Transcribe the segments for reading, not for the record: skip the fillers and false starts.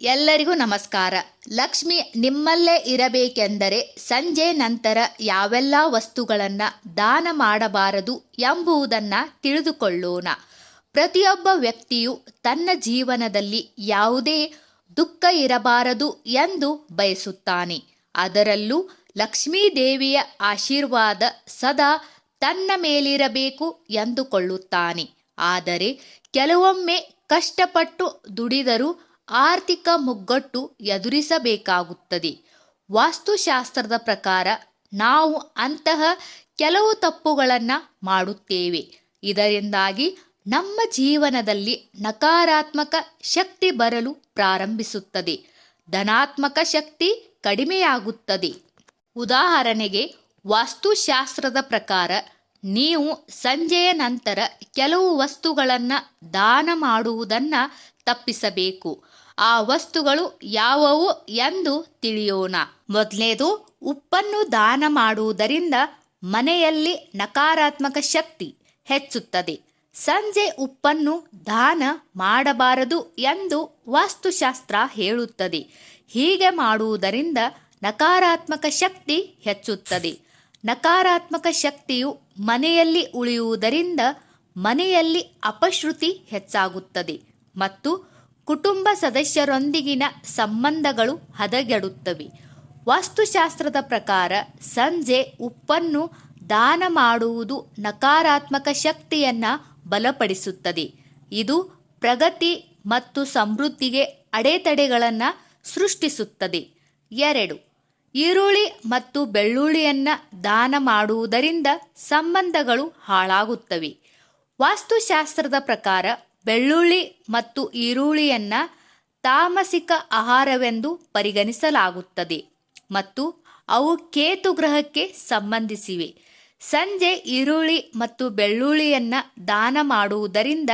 ಎಲ್ಲರಿಗೂ ನಮಸ್ಕಾರ. ಲಕ್ಷ್ಮಿ ನಿಮ್ಮಲ್ಲೇ ಇರಬೇಕೆಂದರೆ ಸಂಜೆ ನಂತರ ಯಾವೆಲ್ಲ ವಸ್ತುಗಳನ್ನು ದಾನ ಮಾಡಬಾರದು ಎಂಬುದನ್ನು ತಿಳಿದುಕೊಳ್ಳೋಣ. ಪ್ರತಿಯೊಬ್ಬ ವ್ಯಕ್ತಿಯು ತನ್ನ ಜೀವನದಲ್ಲಿ ಯಾವುದೇ ದುಃಖ ಇರಬಾರದು ಎಂದು ಬಯಸುತ್ತಾನೆ. ಅದರಲ್ಲೂ ಲಕ್ಷ್ಮೀ ದೇವಿಯ ಆಶೀರ್ವಾದ ಸದಾ ತನ್ನ ಮೇಲಿರಬೇಕು ಎಂದುಕೊಳ್ಳುತ್ತಾನೆ. ಆದರೆ ಕೆಲವೊಮ್ಮೆ ಕಷ್ಟಪಟ್ಟು ದುಡಿದರೂ ಆರ್ಥಿಕ ಮುಗ್ಗಟ್ಟು ಎದುರಿಸಬೇಕಾಗುತ್ತದೆ. ವಾಸ್ತುಶಾಸ್ತ್ರದ ಪ್ರಕಾರ ನಾವು ಅಂತಹ ಕೆಲವು ತಪ್ಪುಗಳನ್ನು ಮಾಡುತ್ತೇವೆ. ಇದರಿಂದಾಗಿ ನಮ್ಮ ಜೀವನದಲ್ಲಿ ನಕಾರಾತ್ಮಕ ಶಕ್ತಿ ಬರಲು ಪ್ರಾರಂಭಿಸುತ್ತದೆ, ಧನಾತ್ಮಕ ಶಕ್ತಿ ಕಡಿಮೆಯಾಗುತ್ತದೆ. ಉದಾಹರಣೆಗೆ, ವಾಸ್ತುಶಾಸ್ತ್ರದ ಪ್ರಕಾರ ನೀವು ಸಂಜೆಯ ನಂತರ ಕೆಲವು ವಸ್ತುಗಳನ್ನು ದಾನ ಮಾಡುವುದನ್ನು ತಪ್ಪಿಸಬೇಕು. ಆ ವಸ್ತುಗಳು ಯಾವುವು ಎಂದು ತಿಳಿಯೋಣ. ಮೊದಲನೇದು, ಉಪ್ಪನ್ನು ದಾನ ಮಾಡುವುದರಿಂದ ಮನೆಯಲ್ಲಿ ನಕಾರಾತ್ಮಕ ಶಕ್ತಿ ಹೆಚ್ಚುತ್ತದೆ. ಸಂಜೆ ಉಪ್ಪನ್ನು ದಾನ ಮಾಡಬಾರದು ಎಂದು ವಾಸ್ತುಶಾಸ್ತ್ರ ಹೇಳುತ್ತದೆ. ಹೀಗೆ ಮಾಡುವುದರಿಂದ ನಕಾರಾತ್ಮಕ ಶಕ್ತಿ ಹೆಚ್ಚುತ್ತದೆ. ನಕಾರಾತ್ಮಕ ಶಕ್ತಿಯು ಮನೆಯಲ್ಲಿ ಉಳಿಯುವುದರಿಂದ ಮನೆಯಲ್ಲಿ ಅಪಶ್ರುತಿ ಹೆಚ್ಚಾಗುತ್ತದೆ ಮತ್ತು ಕುಟುಂಬ ಸದಸ್ಯರೊಂದಿಗಿನ ಸಂಬಂಧಗಳು ಹದಗೆಡುತ್ತವೆ. ವಾಸ್ತುಶಾಸ್ತ್ರದ ಪ್ರಕಾರ ಸಂಜೆ ಉಪ್ಪನ್ನು ದಾನ ಮಾಡುವುದು ನಕಾರಾತ್ಮಕ ಶಕ್ತಿಯನ್ನು ಬಲಪಡಿಸುತ್ತದೆ. ಇದು ಪ್ರಗತಿ ಮತ್ತು ಸಮೃದ್ಧಿಗೆ ಅಡೆತಡೆಗಳನ್ನು ಸೃಷ್ಟಿಸುತ್ತದೆ. 2. ಈರುಳ್ಳಿ ಮತ್ತು ಬೆಳ್ಳುಳ್ಳಿಯನ್ನು ದಾನ ಮಾಡುವುದರಿಂದ ಸಂಬಂಧಗಳು ಹಾಳಾಗುತ್ತವೆ. ವಾಸ್ತುಶಾಸ್ತ್ರದ ಪ್ರಕಾರ ಬೆಳ್ಳುಳ್ಳಿ ಮತ್ತು ಈರುಳ್ಳಿಯನ್ನು ತಾಮಸಿಕ ಆಹಾರವೆಂದು ಪರಿಗಣಿಸಲಾಗುತ್ತದೆ ಮತ್ತು ಅವು ಕೇತು ಗ್ರಹಕ್ಕೆ ಸಂಬಂಧಿಸಿವೆ. ಸಂಜೆ ಈರುಳ್ಳಿ ಮತ್ತು ಬೆಳ್ಳುಳ್ಳಿಯನ್ನು ದಾನ ಮಾಡುವುದರಿಂದ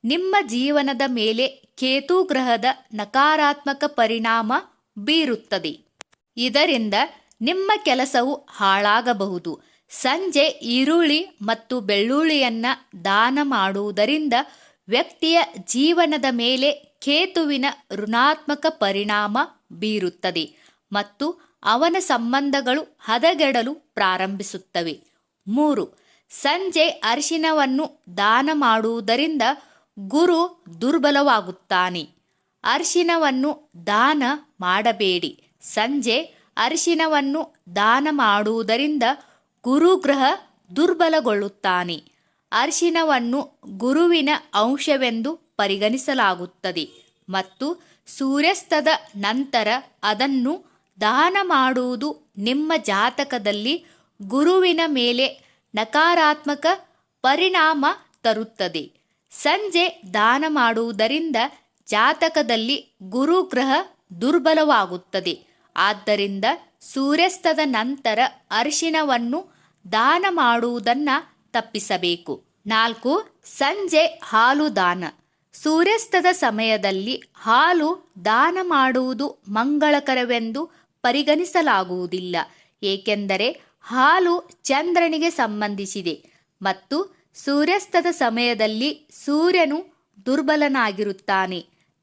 ನಿಮ್ಮ ಜೀವನದ ಮೇಲೆ ಕೇತು ಗ್ರಹದ ನಕಾರಾತ್ಮಕ ಪರಿಣಾಮ ಬೀರುತ್ತದೆ. ಇದರಿಂದ ನಿಮ್ಮ ಕೆಲಸವು ಹಾಳಾಗಬಹುದು. ಸಂಜೆ ಈರುಳ್ಳಿ ಮತ್ತು ಬೆಳ್ಳುಳ್ಳಿಯನ್ನು ದಾನ ಮಾಡುವುದರಿಂದ ವ್ಯಕ್ತಿಯ ಜೀವನದ ಮೇಲೆ ಕೇತುವಿನ ಋಣಾತ್ಮಕ ಪರಿಣಾಮ ಬೀರುತ್ತದೆ ಮತ್ತು ಅವನ ಸಂಬಂಧಗಳು ಹದಗೆಡಲು ಪ್ರಾರಂಭಿಸುತ್ತವೆ. 3. ಸಂಜೆ ಅರಿಶಿನವನ್ನು ದಾನ ಮಾಡುವುದರಿಂದ ಗುರು ದುರ್ಬಲವಾಗುತ್ತಾನೆ. ಅರಿಶಿನವನ್ನು ದಾನ ಮಾಡಬೇಡಿ. ಸಂಜೆ ಅರಿಶಿನವನ್ನು ದಾನ ಮಾಡುವುದರಿಂದ ಗುರುಗ್ರಹ ದುರ್ಬಲಗೊಳ್ಳುತ್ತಾನೆ. ಅರಿಶಿನವನ್ನು ಗುರುವಿನ ಅಂಶವೆಂದು ಪರಿಗಣಿಸಲಾಗುತ್ತದೆ ಮತ್ತು ಸೂರ್ಯಾಸ್ತದ ನಂತರ ಅದನ್ನು ದಾನ ಮಾಡುವುದು ನಿಮ್ಮ ಜಾತಕದಲ್ಲಿ ಗುರುವಿನ ಮೇಲೆ ನಕಾರಾತ್ಮಕ ಪರಿಣಾಮ ತರುತ್ತದೆ. ಸಂಜೆ ದಾನ ಮಾಡುವುದರಿಂದ ಜಾತಕದಲ್ಲಿ ಗುರುಗ್ರಹ ದುರ್ಬಲವಾಗುತ್ತದೆ. ಆದ್ದರಿಂದ ಸೂರ್ಯಾಸ್ತದ ನಂತರ ಅರಿಶಿನವನ್ನು ದಾನ ಮಾಡುವುದನ್ನು ತಪ್ಪಿಸಬೇಕು. 4. ಸಂಜೆ ಹಾಲು ದಾನ. ಸೂರ್ಯಾಸ್ತದ ಸಮಯದಲ್ಲಿ ಹಾಲು ದಾನ ಮಾಡುವುದು ಮಂಗಳಕರವೆಂದು ಪರಿಗಣಿಸಲಾಗುವುದಿಲ್ಲ, ಏಕೆಂದರೆ ಹಾಲು ಚಂದ್ರನಿಗೆ ಸಂಬಂಧಿಸಿದೆ ಮತ್ತು ಸೂರ್ಯಾಸ್ತದ ಸಮಯದಲ್ಲಿ ಸೂರ್ಯನು ದುರ್ಬಲನಾಗಿರುತ್ತಾನೆ.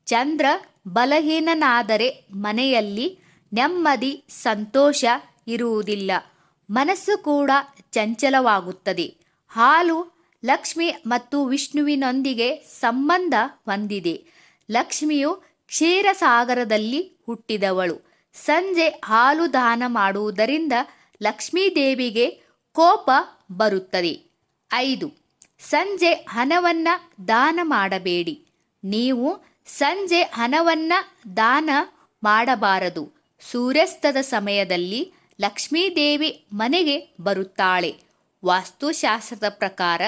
ಚಂದ್ರ ಬಲಹೀನನಾದರೆ ಮನೆಯಲ್ಲಿ ನೆಮ್ಮದಿ, ಸಂತೋಷ ಇರುವುದಿಲ್ಲ. ಮನಸ್ಸು ಕೂಡ ಚಂಚಲವಾಗುತ್ತದೆ. ಹಾಲು ಲಕ್ಷ್ಮಿ ಮತ್ತು ವಿಷ್ಣುವಿನೊಂದಿಗೆ ಸಂಬಂಧ ಹೊಂದಿದೆ. ಲಕ್ಷ್ಮಿಯು ಕ್ಷೀರಸಾಗರದಲ್ಲಿ ಹುಟ್ಟಿದವಳು. ಸಂಜೆ ಹಾಲು ದಾನ ಮಾಡುವುದರಿಂದ ಲಕ್ಷ್ಮೀ ದೇವಿಗೆ ಕೋಪ ಬರುತ್ತದೆ. 5. ಸಂಜೆ ಹಣವನ್ನು ದಾನ ಮಾಡಬೇಡಿ. ನೀವು ಸಂಜೆ ಹಣವನ್ನು ದಾನ ಮಾಡಬಾರದು. ಸೂರ್ಯಾಸ್ತದ ಸಮಯದಲ್ಲಿ ಲಕ್ಷ್ಮೀ ದೇವಿ ಮನೆಗೆ ಬರುತ್ತಾಳೆ. ವಾಸ್ತುಶಾಸ್ತ್ರದ ಪ್ರಕಾರ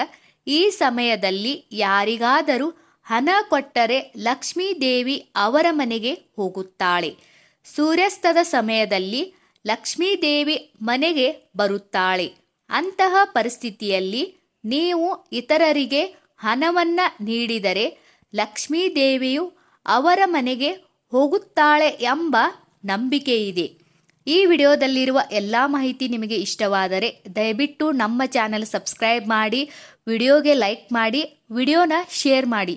ಈ ಸಮಯದಲ್ಲಿ ಯಾರಿಗಾದರೂ ಹಣ ಕೊಟ್ಟರೆ ಲಕ್ಷ್ಮೀ ದೇವಿ ಅವರ ಮನೆಗೆ ಹೋಗುತ್ತಾಳೆ. ಸೂರ್ಯಾಸ್ತದ ಸಮಯದಲ್ಲಿ ಲಕ್ಷ್ಮೀ ದೇವಿ ಮನೆಗೆ ಬರುತ್ತಾಳೆ. ಅಂತಹ ಪರಿಸ್ಥಿತಿಯಲ್ಲಿ ನೀವು ಇತರರಿಗೆ ಹಣವನ್ನು ನೀಡಿದರೆ ಲಕ್ಷ್ಮೀ ದೇವಿಯು ಅವರ ಮನೆಗೆ ಹೋಗುತ್ತಾಳೆ ಎಂಬ ನಂಬಿಕೆ ಇದೆ. ಈ ವಿಡಿಯೋದಲ್ಲಿರುವ ಎಲ್ಲ ಮಾಹಿತಿ ನಿಮಗೆ ಇಷ್ಟವಾದರೆ ದಯವಿಟ್ಟು ನಮ್ಮ ಚಾನಲ್ ಸಬ್ಸ್ಕ್ರೈಬ್ ಮಾಡಿ, ವಿಡಿಯೋಗೆ ಲೈಕ್ ಮಾಡಿ, ವಿಡಿಯೋನ ಶೇರ್ ಮಾಡಿ.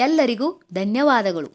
ಎಲ್ಲರಿಗೂ ಧನ್ಯವಾದಗಳು.